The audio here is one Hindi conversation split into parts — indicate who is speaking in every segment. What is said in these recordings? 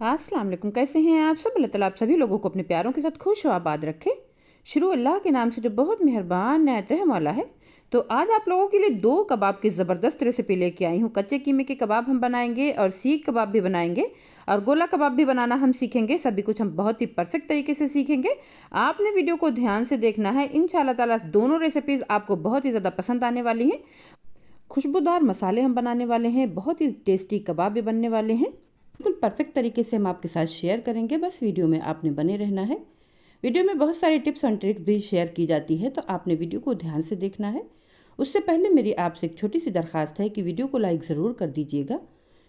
Speaker 1: अस्सलाम वालेकुम। कैसे हैं आप सब? अल्लाह ताला आप सभी लोगों को अपने प्यारों के साथ खुश और आबाद रखे। शुरू अल्लाह के नाम से जो बहुत मेहरबान नहायत रहम वाला है। तो आज आप लोगों के लिए 2 कबाब की ज़बरदस्त रेसिपी लेके आई हूँ। कच्चे कीमे के कबाब हम बनाएंगे और सीख कबाब भी बनाएंगे और गोला कबाब भी बनाना हम सीखेंगे। सभी कुछ हम बहुत ही परफेक्ट तरीके से सीखेंगे। आपने वीडियो को ध्यान से देखना है। इंशाल्लाह ताला दोनों रेसिपीज़ आपको बहुत ही ज़्यादा पसंद आने वाली हैं। खुशबूदार मसाले हम बनाने वाले हैं, बहुत ही टेस्टी कबाब भी बनने वाले हैं। बिल्कुल परफेक्ट तरीके से हम आपके साथ शेयर करेंगे। बस वीडियो में आपने बने रहना है। वीडियो में बहुत सारे टिप्स एंड ट्रिक्स भी शेयर की जाती है, तो आपने वीडियो को ध्यान से देखना है। उससे पहले मेरी आपसे एक छोटी सी दरख्वास्त है कि वीडियो को लाइक ज़रूर कर दीजिएगा।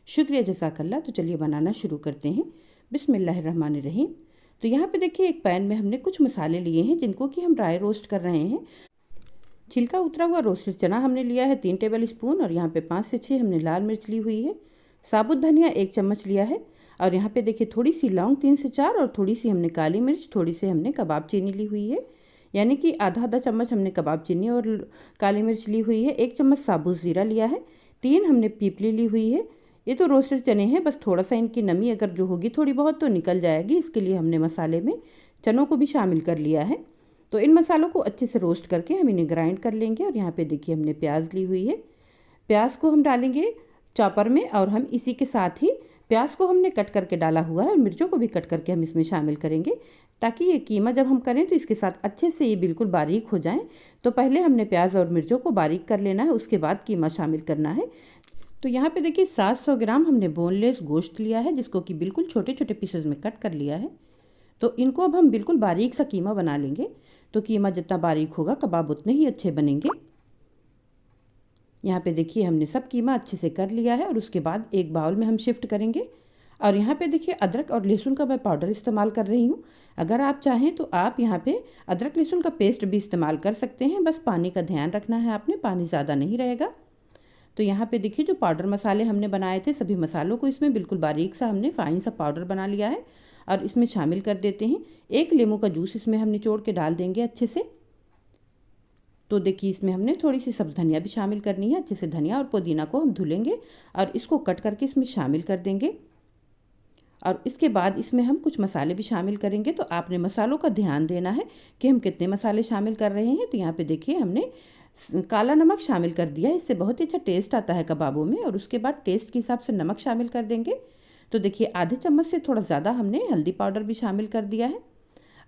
Speaker 1: शुक्रिया, जज़ाकल्लाह। तो चलिए बनाना शुरू करते हैं। बिस्मिल्लाहिर्रहमानिर्रहीम। तो यहाँ पे देखिए, एक पैन में हमने कुछ मसाले लिए हैं जिनको कि हम ड्राई रोस्ट कर रहे हैं। छिलका उतरा हुआ रोस्टेड चना हमने लिया है 3 टेबल स्पून, और यहाँ पे 5 से 6 हमने लाल मिर्च ली हुई है। साबुत धनिया 1 चम्मच लिया है, और यहाँ पे देखिए थोड़ी सी लौंग 3 से 4, और थोड़ी सी हमने काली मिर्च, थोड़ी सी हमने कबाब चीनी ली हुई है, यानी कि आधा चम्मच हमने कबाब चीनी और काली मिर्च ली हुई है। 1 चम्मच साबुत ज़ीरा लिया है। 3 हमने पीपली ली हुई है। ये तो रोस्टेड चने हैं, बस थोड़ा सा इनकी नमी अगर जो होगी थोड़ी बहुत तो निकल जाएगी, इसके लिए हमने मसाले में चनों को भी शामिल कर लिया है। तो इन मसालों को अच्छे से रोस्ट करके हम इन्हें ग्राइंड कर लेंगे। और यहाँ पे देखिए हमने प्याज ली हुई है। प्याज को हम डालेंगे चॉपर में, और हम इसी के साथ ही प्याज को हमने कट करके डाला हुआ है, और मिर्चों को भी कट करके हम इसमें शामिल करेंगे, ताकि ये कीमा जब हम करें तो इसके साथ अच्छे से ये बिल्कुल बारीक हो जाएं। तो पहले हमने प्याज और मिर्चों को बारीक कर लेना है, उसके बाद कीमा शामिल करना है। तो यहाँ पे देखिए 700 ग्राम हमने बोनलेस गोश्त लिया है, जिसको कि बिल्कुल छोटे छोटे पीसेज में कट कर लिया है। तो इनको अब हम बिल्कुल बारीक सा कीमा बना लेंगे। तो कीमा जितना बारीक होगा कबाब उतने ही अच्छे बनेंगे। यहाँ पे देखिए हमने सब कीमा अच्छे से कर लिया है, और उसके बाद एक बाउल में हम शिफ्ट करेंगे। और यहाँ पे देखिए अदरक और लहसुन का मैं पाउडर इस्तेमाल कर रही हूँ। अगर आप चाहें तो आप यहाँ पे अदरक लहसुन का पेस्ट भी इस्तेमाल कर सकते हैं, बस पानी का ध्यान रखना है आपने, पानी ज़्यादा नहीं रहेगा। तो यहाँ पे देखिए जो पाउडर मसाले हमने बनाए थे, सभी मसालों को इसमें बिल्कुल बारीक सा हमने फाइन सा पाउडर बना लिया है, और इसमें शामिल कर देते हैं। 1 नींबू का जूस इसमें हम निचोड़ के डाल देंगे अच्छे से। तो देखिए इसमें हमने थोड़ी सी सब्ज़ धनिया भी शामिल करनी है। अच्छे से धनिया और पुदीना को हम धुलेंगे और इसको कट करके इसमें शामिल कर देंगे। और इसके बाद इसमें हम कुछ मसाले भी शामिल करेंगे। तो आपने मसालों का ध्यान देना है कि हम कितने मसाले शामिल कर रहे हैं। तो यहाँ पे देखिए हमने काला नमक शामिल कर दिया है, इससे बहुत ही अच्छा टेस्ट आता है कबाबों में। और उसके बाद टेस्ट के हिसाब से नमक शामिल कर देंगे। तो देखिए आधे चम्मच से थोड़ा ज़्यादा हमने हल्दी पाउडर भी शामिल कर दिया है।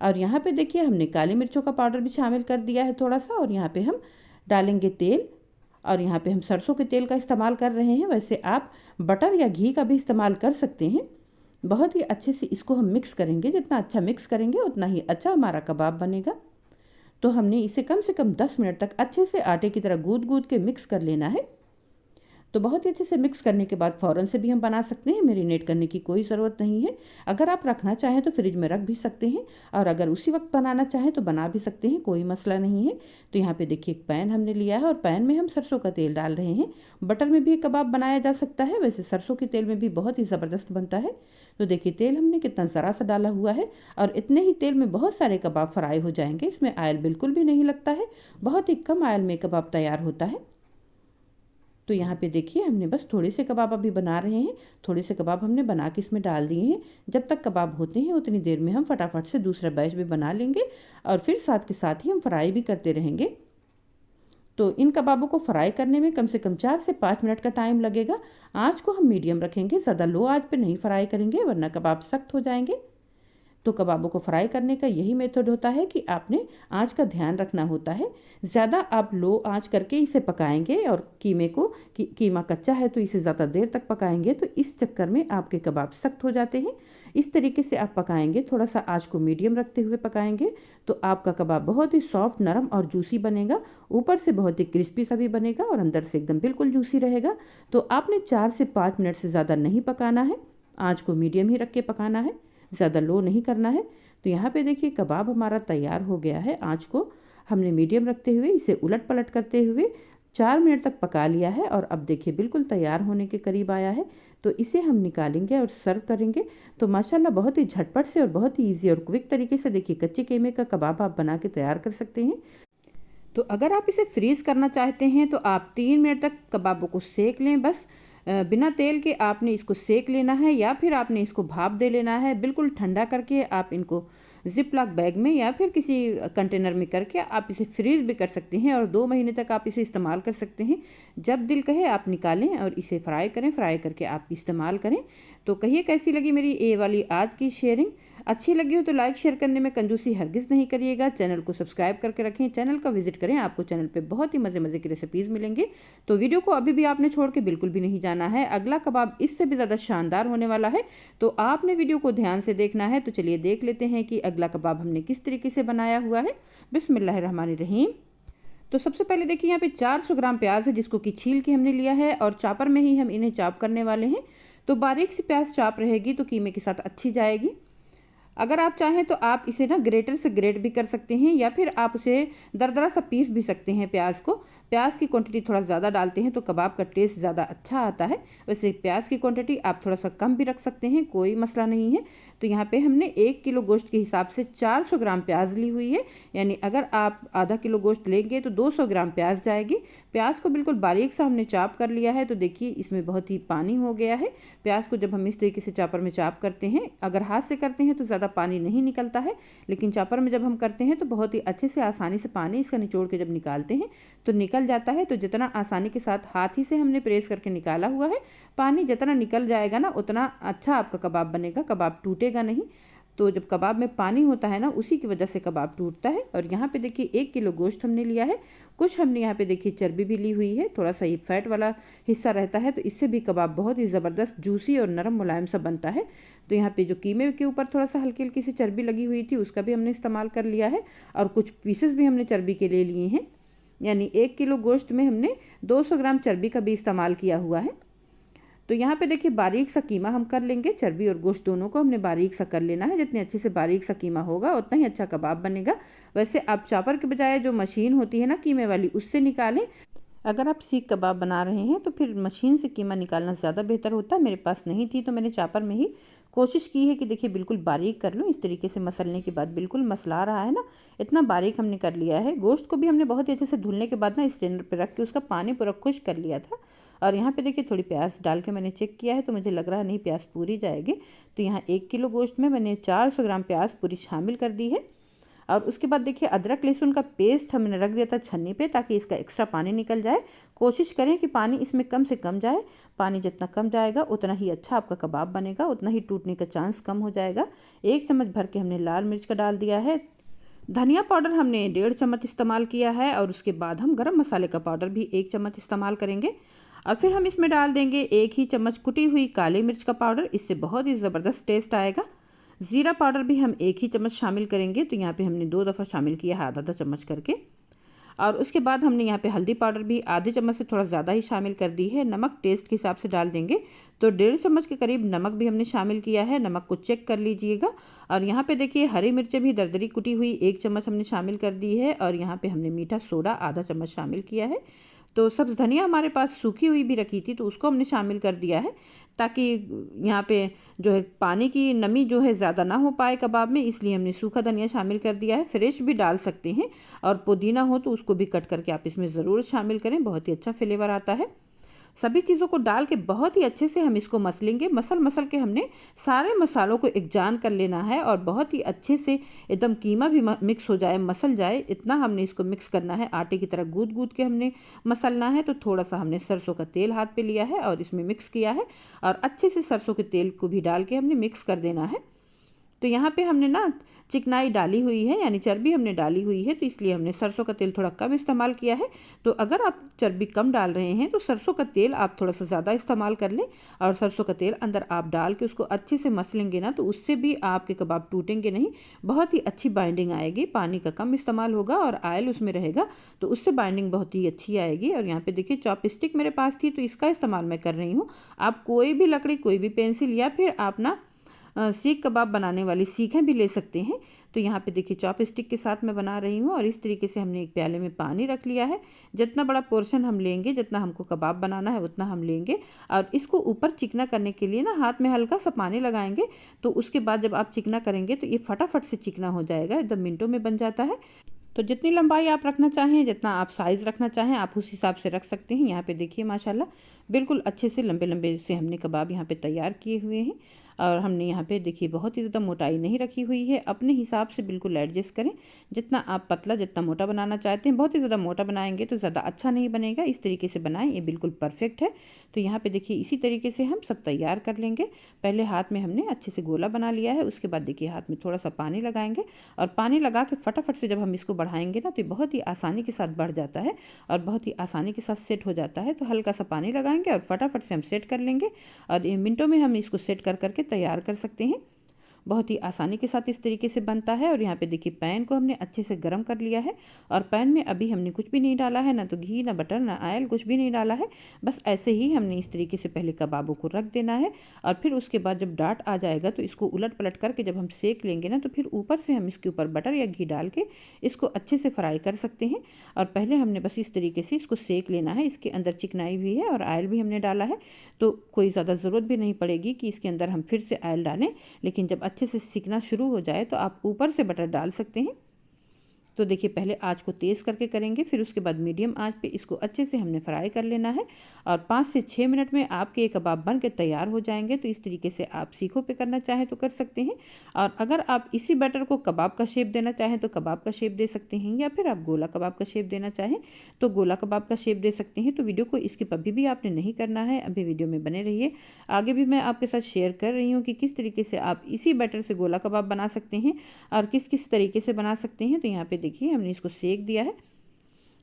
Speaker 1: और यहाँ पे देखिए हमने काली मिर्चों का पाउडर भी शामिल कर दिया है थोड़ा सा। और यहाँ पे हम डालेंगे तेल, और यहाँ पे हम सरसों के तेल का इस्तेमाल कर रहे हैं। वैसे आप बटर या घी का भी इस्तेमाल कर सकते हैं। बहुत ही अच्छे से इसको हम मिक्स करेंगे। जितना अच्छा मिक्स करेंगे उतना ही अच्छा हमारा कबाब बनेगा। तो हमने इसे कम से कम 10 मिनट तक अच्छे से आटे की तरह गूंद गूंद के मिक्स कर लेना है। तो बहुत ही अच्छे से मिक्स करने के बाद फ़ौरन से भी हम बना सकते हैं, मैरिनेट करने की कोई ज़रूरत नहीं है। अगर आप रखना चाहें तो फ्रिज में रख भी सकते हैं, और अगर उसी वक्त बनाना चाहें तो बना भी सकते हैं, कोई मसला नहीं है। तो यहाँ पे देखिए एक पैन हमने लिया है, और पैन में हम सरसों का तेल डाल रहे हैं। बटर में भी कबाब बनाया जा सकता है, वैसे सरसों के तेल में भी बहुत ही ज़बरदस्त बनता है। तो देखिए तेल हमने कितना ज़रा सा डाला हुआ है, और इतने ही तेल में बहुत सारे कबाब फ्राई हो जाएंगे। इसमें ऑयल बिल्कुल भी नहीं लगता है, बहुत ही कम ऑयल में कबाब तैयार होता है। तो यहाँ पे देखिए हमने बस थोड़े से कबाब अभी बना रहे हैं। थोड़े से कबाब हमने बना के इसमें डाल दिए हैं। जब तक कबाब होते हैं उतनी देर में हम फटाफट से दूसरा बैच भी बना लेंगे, और फिर साथ के साथ ही हम फ्राई भी करते रहेंगे। तो इन कबाबों को फ्राई करने में कम से कम 4 से 5 मिनट का टाइम लगेगा। आँच को हम मीडियम रखेंगे, ज़्यादा लो आँच पे नहीं फ्राई करेंगे, वरना कबाब सख्त हो जाएंगे। तो कबाबों को फ्राई करने का यही मेथड होता है कि आपने आंच का ध्यान रखना होता है। ज़्यादा आप लो आंच करके इसे पकाएंगे, और कीमे को कीमा कच्चा है तो इसे ज़्यादा देर तक पकाएंगे तो इस चक्कर में आपके कबाब सख्त हो जाते हैं। इस तरीके से आप पकाएंगे, थोड़ा सा आंच को मीडियम रखते हुए पकाएंगे, तो आपका कबाब बहुत ही सॉफ्ट, नरम और जूसी बनेगा। ऊपर से बहुत ही क्रिस्पी सा भी बनेगा, और अंदर से एकदम बिल्कुल जूसी रहेगा। तो आपने 4 से 5 मिनट से ज़्यादा नहीं पकाना है, आँच को मीडियम ही रख के पकाना है, ज़्यादा लो नहीं करना है। तो यहाँ पे देखिए कबाब हमारा तैयार हो गया है। आँच को हमने मीडियम रखते हुए इसे उलट पलट करते हुए 4 मिनट तक पका लिया है, और अब देखिए बिल्कुल तैयार होने के करीब आया है। तो इसे हम निकालेंगे और सर्व करेंगे। तो माशाल्लाह बहुत ही झटपट से और बहुत ही ईजी और क्विक तरीके से देखिए कच्चे कीमे का कबाब आप बना के तैयार कर सकते हैं। तो अगर आप इसे फ्रीज़ करना चाहते हैं तो आप 3 मिनट तक कबाबों को सेक लें बस। बिना तेल के आपने इसको सेक लेना है या फिर आपने इसको भाप दे लेना है। बिल्कुल ठंडा करके आप इनको जिप लॉक बैग में या फिर किसी कंटेनर में करके आप इसे फ्रीज भी कर सकते हैं और 2 महीने तक आप इसे इस्तेमाल कर सकते हैं। जब दिल कहे आप निकालें और इसे फ्राई करें, फ्राई करके आप इस्तेमाल करें। तो कहिए कैसी लगी मेरी ये वाली आज की शेयरिंग। अच्छी लगी हो तो लाइक शेयर करने में कंजूसी हरगिज़ नहीं करिएगा। चैनल को सब्सक्राइब करके रखें, चैनल का विजिट करें, आपको चैनल पे बहुत ही मज़े मज़े की रेसिपीज़ मिलेंगे। तो वीडियो को अभी भी आपने छोड़ के बिल्कुल भी नहीं जाना है। अगला कबाब इससे भी ज़्यादा शानदार होने वाला है, तो आपने वीडियो को ध्यान से देखना है। तो चलिए देख लेते हैं कि अगला कबाब हमने किस तरीके से बनाया हुआ है। बिस्मिल्लाहिर्रहमानिर्रहीम। तो सबसे पहले देखिए यहाँ पे 400 ग्राम प्याज है जिसको कि छील के हमने लिया है और चॉपर में ही हम इन्हें चॉप करने वाले हैं। तो बारीक सी प्याज चॉप रहेगी तो कीमे के साथ अच्छी जाएगी। अगर आप चाहें तो आप इसे ना ग्रेटर से ग्रेट भी कर सकते हैं या फिर आप उसे दरदरा सा पीस भी सकते हैं प्याज को। प्याज की क्वांटिटी थोड़ा ज़्यादा डालते हैं तो कबाब का टेस्ट ज़्यादा अच्छा आता है। वैसे प्याज की क्वांटिटी आप थोड़ा सा कम भी रख सकते हैं, कोई मसला नहीं है। तो यहाँ पे हमने 1 किलो गोश्त के हिसाब से 400 ग्राम प्याज ली हुई है, यानी अगर आप आधा किलो गोश्त लेंगे तो 200 ग्राम प्याज जाएगी। प्याज को बिल्कुल बारीक सा हमने चॉप कर लिया है। तो देखिए इसमें बहुत ही पानी हो गया है। प्याज को जब हम इस तरीके से चॉपर में चॉप करते हैं, अगर हाथ से करते हैं तो ज़्यादा पानी नहीं निकलता है, लेकिन चॉपर में जब हम करते हैं तो बहुत ही अच्छे से आसानी से पानी इसका निचोड़ के जब निकालते हैं तो निकल जाता है। तो जितना आसानी के साथ हाथ ही से हमने प्रेस करके निकाला हुआ है, पानी जितना निकल जाएगा ना उतना अच्छा आपका कबाब बनेगा, कबाब टूटेगा नहीं। तो जब कबाब में पानी होता है ना, उसी की वजह से कबाब टूटता है। और यहाँ पे देखिए 1 किलो गोश्त हमने लिया है। कुछ हमने यहाँ पे देखिए चर्बी भी ली हुई है, थोड़ा सा ये फैट वाला हिस्सा रहता है, तो इससे भी कबाब बहुत ही ज़बरदस्त जूसी और नरम मुलायम सा बनता है। तो यहाँ पे जो कीमे के ऊपर थोड़ा सा हल्की हल्की सी चर्बी लगी हुई थी उसका भी हमने इस्तेमाल कर लिया है और कुछ पीसेस भी हमने चर्बी के ले लिए हैं, यानी 1 किलो गोश्त में हमने 200 ग्राम चर्बी का भी इस्तेमाल किया हुआ है। तो यहाँ पे देखिए बारीक सा कीमा हम कर लेंगे, चर्बी और गोश्त दोनों को हमने बारीक सा कर लेना है। जितने अच्छे से बारीक सा कीमा होगा उतना ही अच्छा कबाब बनेगा। वैसे आप चॉपर के बजाय जो मशीन होती है ना कीमे वाली, उससे निकालें। अगर आप सीख कबाब बना रहे हैं तो फिर मशीन से कीमा निकालना ज़्यादा बेहतर होता है। मेरे पास नहीं थी तो मैंने चॉपर में ही कोशिश की है कि देखिए बिल्कुल बारीक कर लूँ। इस तरीके से मसलने के बाद बिल्कुल मसला रहा है ना, इतना बारीक हमने कर लिया है। गोश्त को भी हमने बहुत ही अच्छे से धुलने के बाद ना स्टैंडर पर रख के उसका पानी पूरा खुश्क कर लिया था। और यहाँ पे देखिए थोड़ी प्याज डाल के मैंने चेक किया है तो मुझे लग रहा है नहीं प्याज पूरी जाएगी। तो यहाँ 1 किलो गोश्त में मैंने 400 ग्राम प्याज पूरी शामिल कर दी है। और उसके बाद देखिए अदरक लहसुन का पेस्ट हमने रख दिया था छन्नी पे ताकि इसका एक्स्ट्रा पानी निकल जाए। कोशिश करें कि पानी इसमें कम से कम जाए। पानी जितना कम जाएगा उतना ही अच्छा आपका कबाब बनेगा, उतना ही टूटने का चांस कम हो जाएगा। 1 चम्मच भर के हमने लाल मिर्च का डाल दिया है। धनिया पाउडर हमने 1.5 चम्मच इस्तेमाल किया है और उसके बाद हम गरम मसाले का पाउडर भी 1 चम्मच इस्तेमाल करेंगे। और फिर हम इसमें डाल देंगे 1 ही चम्मच कुटी हुई काली मिर्च का पाउडर, इससे बहुत ही ज़बरदस्त टेस्ट आएगा। ज़ीरा पाउडर भी हम 1 ही चम्मच शामिल करेंगे। तो यहाँ पे हमने 2 दफ़ा शामिल किया है, आधा चम्मच करके। और उसके बाद हमने यहाँ पे हल्दी पाउडर भी आधे चम्मच से थोड़ा ज़्यादा ही शामिल कर दी है। नमक टेस्ट के हिसाब से डाल देंगे, तो 1.5 चम्मच के करीब नमक भी हमने शामिल किया है। नमक को चेक कर लीजिएगा। और यहाँ पे देखिए हरी मिर्चें भी दरदरी कुटी हुई 1 चम्मच हमने शामिल कर दी है। और यहाँ पे हमने मीठा सोडा आधा चम्मच शामिल किया है। तो सब्ज़ धनिया हमारे पास सूखी हुई भी रखी थी तो उसको हमने शामिल कर दिया है ताकि यहाँ पे जो है पानी की नमी जो है ज़्यादा ना हो पाए कबाब में, इसलिए हमने सूखा धनिया शामिल कर दिया है। फ्रेश भी डाल सकते हैं और पुदीना हो तो उसको भी कट करके आप इसमें ज़रूर शामिल करें, बहुत ही अच्छा फ्लेवर आता है। सभी चीज़ों को डाल के बहुत ही अच्छे से हम इसको मसलेंगे। मसल के हमने सारे मसालों को एकजान कर लेना है और बहुत ही अच्छे से एकदम कीमा भी मिक्स हो जाए, मसल जाए, इतना हमने इसको मिक्स करना है। आटे की तरह गूंद के हमने मसलना है। तो थोड़ा सा हमने सरसों का तेल हाथ पे लिया है और इसमें मिक्स किया है और अच्छे से सरसों के तेल को भी डाल के हमने मिक्स कर देना है। तो यहाँ पे हमने ना चिकनाई डाली हुई है, यानी चर्बी हमने डाली हुई है, तो इसलिए हमने सरसों का तेल थोड़ा कम इस्तेमाल किया है। तो अगर आप चर्बी कम डाल रहे हैं तो सरसों का तेल आप थोड़ा सा ज़्यादा इस्तेमाल कर लें और सरसों का तेल अंदर आप डाल के उसको अच्छे से मसलेंगे ना, तो उससे भी आपके कबाब टूटेंगे नहीं, बहुत ही अच्छी बाइंडिंग आएगी। पानी का कम इस्तेमाल होगा और ऑयल उसमें रहेगा तो उससे बाइंडिंग बहुत ही अच्छी आएगी। और यहाँ पर देखिए चॉप स्टिक मेरे पास थी तो इसका इस्तेमाल मैं कर रही हूँ। आप कोई भी लकड़ी, कोई भी पेंसिल या फिर आप ना सीख कबाब बनाने वाली सीखें भी ले सकते हैं। तो यहाँ पे देखिए चॉप स्टिक के साथ मैं बना रही हूँ और इस तरीके से हमने एक प्याले में पानी रख लिया है। जितना बड़ा पोर्शन हम लेंगे, जितना हमको कबाब बनाना है उतना हम लेंगे और इसको ऊपर चिकना करने के लिए ना हाथ में हल्का सा पानी लगाएंगे। तो उसके बाद जब आप चिकना करेंगे तो ये फटाफट से चिकना हो जाएगा, एकदम मिनटों में बन जाता है। तो जितनी लंबाई आप रखना चाहें, जितना आप साइज़ रखना चाहें, आप उस हिसाब से रख सकते हैं। यहाँ पे देखिए माशाल्लाह बिल्कुल अच्छे से लंबे लंबे से हमने कबाब यहाँ पे तैयार किए हुए हैं। और हमने यहाँ पे देखिए बहुत ही ज़्यादा मोटाई नहीं रखी हुई है। अपने हिसाब से बिल्कुल एडजस्ट करें, जितना आप पतला जितना मोटा बनाना चाहते हैं। बहुत ही ज़्यादा मोटा बनाएंगे तो ज़्यादा अच्छा नहीं बनेगा, इस तरीके से बनाएं, ये बिल्कुल परफेक्ट है। तो यहाँ पे देखिए इसी तरीके से हम सब तैयार कर लेंगे। पहले हाथ में हमने अच्छे से गोला बना लिया है, उसके बाद देखिए हाथ में थोड़ा सा पानी लगाएंगे और पानी लगा के फटाफट से जब हम इसको बढ़ाएंगे ना तो ये बहुत ही आसानी के साथ बढ़ जाता है और बहुत ही आसानी के साथ सेट हो जाता है। तो हल्का सा पानी लगाएंगे और फटाफट से हम सेट कर लेंगे और मिनटों में हम इसको सेट कर करके तैयार कर सकते हैं। बहुत ही आसानी के साथ इस तरीके से बनता है। और यहाँ पे देखिए पैन को हमने अच्छे से गर्म कर लिया है और पैन में अभी हमने कुछ भी नहीं डाला है, ना तो घी, ना बटर, ना ऑयल, कुछ भी नहीं डाला है। बस ऐसे ही हमने इस तरीके से पहले कबाबों को रख देना है और फिर उसके बाद जब डाट आ जाएगा तो इसको उलट पलट करके जब हम सेक लेंगे ना तो फिर ऊपर से हम इसके ऊपर बटर या घी डाल के इसको अच्छे से फ्राई कर सकते हैं। और पहले हमने बस इस तरीके से इसको सेक लेना है। इसके अंदर चिकनाई भी है और ऑयल भी हमने डाला है, तो कोई ज़्यादा ज़रूरत भी नहीं पड़ेगी कि इसके अंदर हम फिर से ऑयल डालें। लेकिन जब अच्छे से सिकना शुरू हो जाए तो आप ऊपर से बटर डाल सकते हैं। तो देखिए पहले आँच को तेज़ करके करेंगे, फिर उसके बाद मीडियम आँच पे इसको अच्छे से हमने फ्राई कर लेना है और 5 से 6 मिनट में आपके ये कबाब बन के तैयार हो जाएंगे। तो इस तरीके से आप सीखों पे करना चाहें तो कर सकते हैं। और अगर आप इसी बैटर को कबाब का शेप देना चाहें तो कबाब का शेप दे सकते हैं, या फिर आप गोला कबाब का शेप देना चाहें तो गोला कबाब का शेप दे सकते हैं। तो वीडियो को स्किप अभी भी आपने नहीं करना है, अभी वीडियो में बने रहिए। आगे भी मैं आपके साथ शेयर कर रही हूँ कि किस तरीके से आप इसी बैटर से गोला कबाब बना सकते हैं और किस किस तरीके से बना सकते हैं। तो यहाँ पे देखिए हमने इसको सेक दिया है।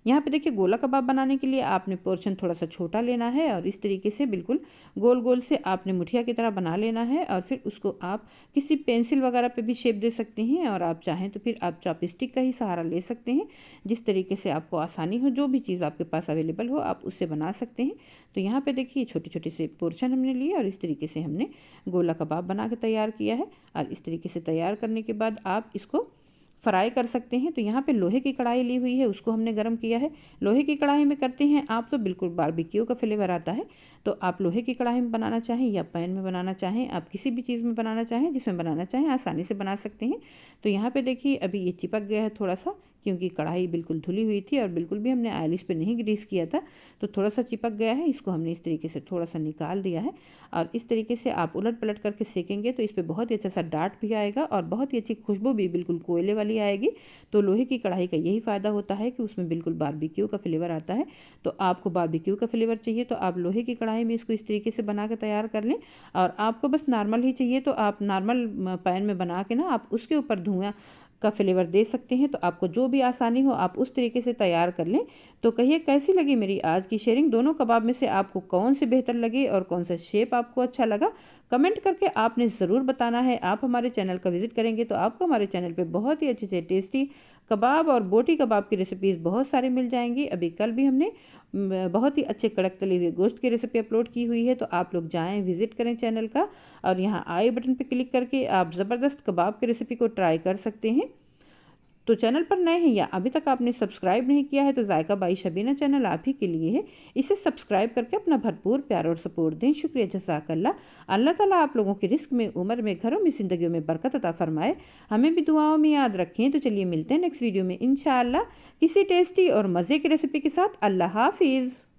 Speaker 1: यहाँ पे देखिए गोला कबाब बनाने के लिए आपने पोर्शन थोड़ा सा छोटा लेना है और इस तरीके से बिल्कुल गोल गोल से आपने मुठिया की तरह बना लेना है। और फिर उसको आप किसी पेंसिल वगैरह पे भी शेप दे सकते हैं और आप चाहें तो फिर आप चॉपस्टिक का ही सहारा ले सकते हैं। जिस तरीके से आपको आसानी हो, जो भी चीज़ आपके पास अवेलेबल हो आप उससे बना सकते हैं। तो यहाँ पे देखिए छोटे छोटे से पोर्शन हमने लिए और इस तरीके से हमने गोला कबाब बना के तैयार किया है। और इस तरीके से तैयार करने के बाद आप इसको फ्राई कर सकते हैं। तो यहाँ पे लोहे की कढ़ाई ली हुई है, उसको हमने गर्म किया है। लोहे की कढ़ाई में करते हैं आप तो बिल्कुल बारबेक्यू का फ्लेवर आता है। तो आप लोहे की कढ़ाई में बनाना चाहें या पैन में बनाना चाहें, आप किसी भी चीज़ में बनाना चाहें, जिसमें बनाना चाहें आसानी से बना सकते हैं। तो यहाँ पे देखिए अभी ये चिपक गया है थोड़ा सा, क्योंकि कढ़ाई बिल्कुल धुली हुई थी और बिल्कुल भी हमने ऑयल इस पर नहीं ग्रीस किया था, तो थोड़ा सा चिपक गया है। इसको हमने इस तरीके से थोड़ा सा निकाल दिया है और इस तरीके से आप उलट पलट करके सेकेंगे तो इस पर बहुत ही अच्छा सा डाट भी आएगा और बहुत ही अच्छी खुशबू भी बिल्कुल कोयले वाली आएगी। तो लोहे की कढ़ाई का यही फ़ायदा होता है कि उसमें बिल्कुल बारबेक्यू का फ्लेवर आता है। तो आपको बारबेक्यू का फ्लेवर चाहिए तो आप लोहे की कढ़ाई में इसको इस तरीके से बना के तैयार कर लें। और आपको बस नॉर्मल ही चाहिए तो आप नॉर्मल पैन में बना के ना आप उसके ऊपर धुआं का फ्लेवर दे सकते हैं। तो आपको जो भी आसानी हो आप उस तरीके से तैयार कर लें। तो कहिए कैसी लगी मेरी आज की शेयरिंग, दोनों कबाब में से आपको कौन से बेहतर लगे और कौन सा शेप आपको अच्छा लगा, कमेंट करके आपने ज़रूर बताना है। आप हमारे चैनल का विजिट करेंगे तो आपको हमारे चैनल पे बहुत ही अच्छे से टेस्टी कबाब और बोटी कबाब की रेसिपीज़ बहुत सारे मिल जाएंगी। अभी कल भी हमने बहुत ही अच्छे कड़क तले हुए गोश्त की रेसिपी अपलोड की हुई है, तो आप लोग जाएं विजिट करें चैनल का और यहाँ आई बटन पे क्लिक करके आप ज़बरदस्त कबाब की रेसिपी को ट्राई कर सकते हैं। तो चैनल पर नए हैं या अभी तक आपने सब्सक्राइब नहीं किया है तो जायका बाई शबीना चैनल आप ही के लिए है, इसे सब्सक्राइब करके अपना भरपूर प्यार और सपोर्ट दें। शुक्रिया, जज़ाकल्लाह। अल्लाह ताला आप लोगों की रिस्क में, उम्र में, घरों में, ज़िंदगियों में बरकत अता फरमाए। हमें भी दुआओं में याद रखें। तो चलिए मिलते हैं नेक्स्ट वीडियो में इंशाअल्लाह किसी टेस्टी और मज़े की रेसिपी के साथ। अल्लाह हाफिज़।